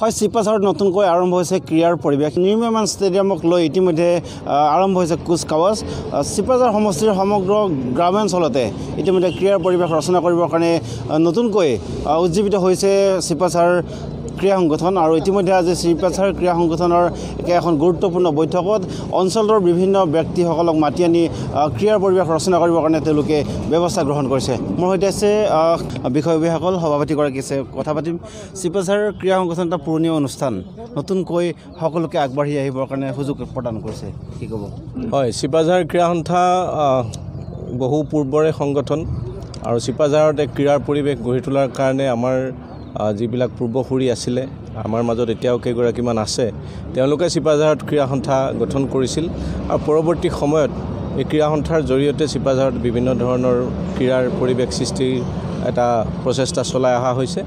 হয় চিপাঝাৰত নতুনকৈ আৰম্ভ হৈছে ক্ৰীড়াৰ পৰিৱেশ নিৰ্মাণ ষ্টেডিয়ামক লৈ ইতিমধ্যে আৰম্ভ হৈছে কুচকাৱাজ চিপাঝাৰ সমষ্টিৰ সমগ্ৰ গ্ৰামাঞ্চলতে ইতিমধ্যে ক্ৰীড়াৰ পৰিৱেশ ৰচনা কৰিবৰ কাৰণে নতুনকৈ উজ্জীৱিত হৈছে চিপাঝাৰ ক্ৰীড়া সংগঠন আৰু ইতিমধ্যে আজি চিপাঝাৰ ক্ৰীড়া সংগঠনৰ এখন গুৰুত্বপূৰ্ণ বৈঠকত অঞ্চলৰ বিভিন্ন ব্যক্তিসকলক মাতি আনি ক্ৰীড়াৰ পৰিৱেশ ৰচনা কৰিবৰ কাৰণে তেওঁলোকে ব্যৱস্থা গ্ৰহণ কৰিছে মোৰ সৈতে আছে বিষয়ববীয়াসকল সভাপতিগৰাকী আছে কথা পাতিম চিপাঝাৰ ক্ৰীড়া সংগঠন এটা পুৰণি অনুষ্ঠান নতুনকৈ সকলোকে আগবাঢ়ি আহিবৰ কাৰণে সুযোগ প্ৰদান কৰিছে কি ক'ব হয় চিপাঝাৰ ক্ৰীড়া সন্থা বহু পূৰ্বৰে সংগঠন আৰু চিপাঝাৰত এক ক্ৰীড়াৰ পৰিৱেশ গঢ়ি তোলাৰ কাৰণে আমাৰ যিবিলাক পূৰ্বসূৰী আছিলে আমাৰ মাজত এতিয়াও কেইগৰাকীমান আছে তেওঁলোকে চিপাঝাৰত ক্ৰীড়া সন্থা গঠন কৰিছিল আৰু পৰৱৰ্তী সময়ত এই ক্ৰীড়া সন্থাৰ জৰিয়তে চিপাঝাৰত বিভিন্ন ধৰণৰ ক্ৰীড়াৰ পৰিৱেশ সৃষ্টিৰ এটা প্ৰচেষ্টা চলাই অহা হৈছে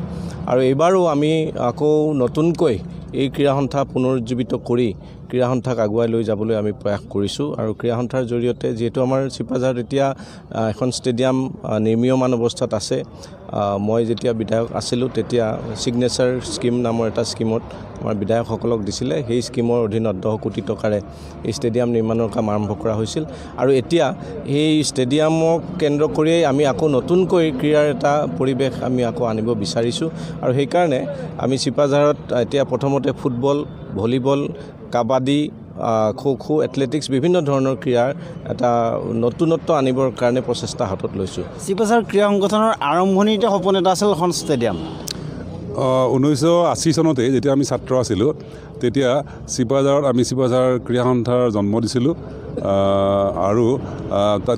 আৰু এইবাৰো আমি আকৌ নতুনকৈ এই ক্ৰীড়া সন্থা পুনৰুজ্জীৱিত কৰি ক্ৰীড়া সন্থাক আগুৱাই লৈ যাবলৈ আমি প্ৰয়াস কৰিছোঁ আৰু ক্ৰীড়া সন্থাৰ জৰিয়তে যিহেতু আমাৰ চিপাঝাৰত এতিয়া এখন ষ্টেডিয়াম নিৰ্মীয়মান অৱস্থাত আছে মই যেতিয়া বিধায়ক আছিলোঁ তেতিয়া ছিগনেচাৰ স্কিম নামৰ এটা স্কিমত আমাৰ বিধায়কসকলক দিছিলে সেই স্কিমৰ অধীনত 10 কোটি টকাৰে এই ষ্টেডিয়াম নিৰ্মাণৰ কাম আৰম্ভ কৰা হৈছিল আৰু এতিয়া এই ষ্টেডিয়ামক কেন্দ্ৰ কৰিয়েই আমি আকৌ নতুনকৈ ক্ৰীড়াৰ এটা পৰিৱেশ আমি আকৌ আনিব বিচাৰিছোঁ আৰু সেইকাৰণে আমি চিপাঝাৰত এতিয়া প্ৰথমতে ফুটবল ভলীবল কাবাডী খো এথলেটিক্স বিভিন্ন ধৰণৰ ক্ৰীড়াৰ এটা নতুনত্ব আনিবৰ কাৰণে প্ৰচেষ্টা হাতত লৈছোঁ চিপাঝাৰ ক্ৰীড়া সংগঠনৰ আৰম্ভণিতে সপোন এটা আছিল এখন ষ্টেডিয়াম 1980 চনতে যেতিয়া আমি ছাত্ৰ আছিলোঁ তেতিয়া চিপাঝাৰত আমি চিপাঝাৰ ক্ৰীড়া সন্থাৰ জন্ম দিছিলোঁ আৰু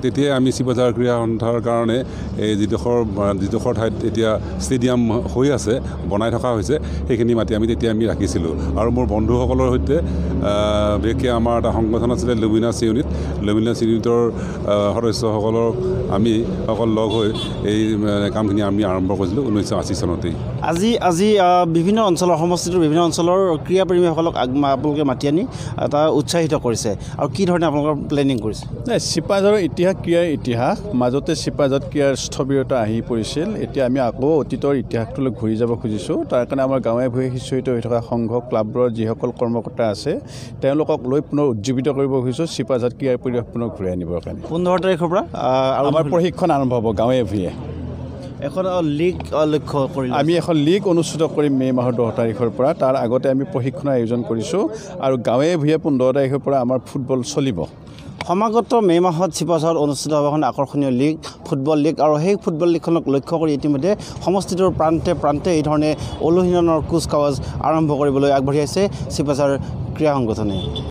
তেতিয়াই আমি চিপাঝাৰ ক্ৰীড়া সন্থাৰ কাৰণে এই যিডোখৰ ঠাইত এতিয়া ষ্টেডিয়াম হৈ আছে বনাই থকা হৈছে সেইখিনি মাটি আমি তেতিয়া আমি ৰাখিছিলোঁ আৰু মোৰ বন্ধুসকলৰ সৈতে বিশেষকৈ আমাৰ এটা সংগঠন আছিলে লুমিনাছ ইউনিটৰ সদস্যসকলৰ আমি সকল লগ হৈ এই কামখিনি আমি আৰম্ভ কৰিছিলোঁ 1980 চনতেই আজি বিভিন্ন অঞ্চলৰ সমষ্টিটোৰ বিভিন্ন অঞ্চলৰ ক্ৰীড়া প্ৰেমীসকলক আপোনালোকে মাতি আনি এটা উৎসাহিত কৰিছে আৰু কি ধৰণে আপোনালোকৰ প্লেনিং কৰিছে নাই চিপাঝাৰৰ ক্ৰীড়াৰ ইতিহাস মাজতে চিপাঝাৰত ক্ৰীড়াৰ স্থবিৰতা আহি পৰিছিল এতিয়া আমি আকৌ অতীতৰ ইতিহাসটোলৈ ঘূৰি যাব খুজিছোঁ তাৰ কাৰণে আমাৰ গাঁৱে ভূঞে সিঁচৰিত হৈ থকা সংঘ ক্লাববোৰৰ যিসকল কৰ্মকৰ্তা আছে তেওঁলোকক লৈ পুনৰ উজ্জীৱিত কৰিব খুজিছোঁ চিপাঝাৰত ক্ৰীড়াৰ পৰিৱেশ পুনৰ ঘূৰাই আনিবৰ কাৰণে 15 তাৰিখৰ পৰা আমাৰ প্ৰশিক্ষণ আৰম্ভ হ'ব গাঁৱে ভূঞে এখন লীগ লক্ষ্য কৰি আমি এখন লীগ অনুষ্ঠিত কৰিম মে' মাহৰ 10 তাৰিখৰ পৰা তাৰ আগতে আমি প্ৰশিক্ষণৰ আয়োজন কৰিছোঁ আৰু গাঁৱে ভূঞে 15 তাৰিখৰ পৰা আমাৰ ফুটবল চলিব সমাগত মে' মাহত চিপাঝাৰত অনুষ্ঠিত হ'ব এখন আকৰ্ষণীয় লীগ ফুটবল লীগ আৰু সেই ফুটবল লীগখনক লক্ষ্য কৰি ইতিমধ্যে সমষ্টিটোৰ প্ৰান্তে এই ধৰণে অনুশীলনৰ কুচকাৱাজ আৰম্ভ কৰিবলৈ আগবাঢ়ি আছে চিপাঝাৰ ক্ৰীড়া সংগঠনে